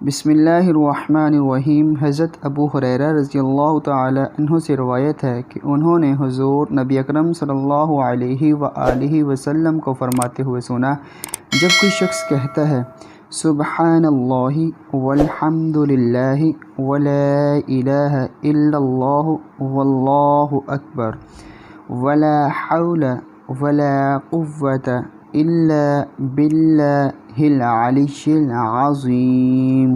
بسم اللہ الرحمن الرحیم۔ حضرت ابو ہریرہ رضی اللہ تعالی عنہ سے روایت ہے کہ انہوں نے حضور نبی اکرم صلی اللہ علیہ وآلہ وسلم کو فرماتے ہوئے سنا، جب کوئی شخص کہتا ہے سبحان اللہ والحمد للہ ولا الہ الا اللہ واللہ اکبر ولا حول ولا قوة الا باللہ العلی العظیم،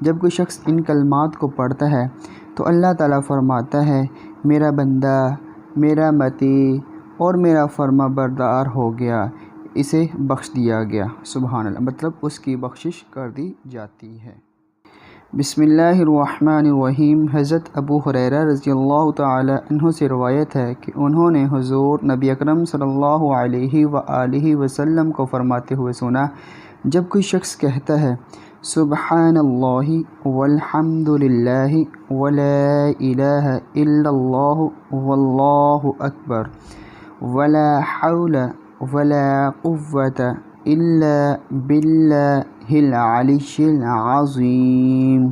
جب کوئی شخص ان کلمات کو پڑھتا ہے تو اللہ تعالیٰ فرماتا ہے میرا بندہ میرا مطیع اور میرا فرما بردار ہو گیا، اسے بخش دیا گیا۔ سبحان اللہ، مطلب اس کی بخشش کر دی جاتی ہے۔ بسم اللہ الرحمن الرحیم۔ حضرت ابو ہریرہ رضی اللہ تعالی عنہ سے روایت ہے کہ انہوں نے حضور نبی اکرم صلی اللہ علیہ وآلہ وسلم کو فرماتے ہوئے سنا، جب کوئی شخص کہتا ہے سبحان اللہ والحمد للہ ولا الہ الا اللہ واللہ اکبر ولا حول ولا قوة الا باللہ العلی العظیم،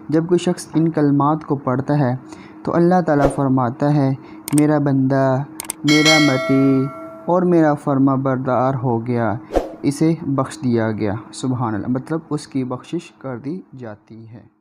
جب کوئی شخص ان کلمات کو پڑھتا ہے تو اللہ تعالیٰ فرماتا ہے میرا بندہ میرا مطیع اور میرا فرما بردار ہو گیا، اسے بخش دیا گیا۔ سبحان اللہ، مطلب اس کی بخشش کر دی جاتی ہے۔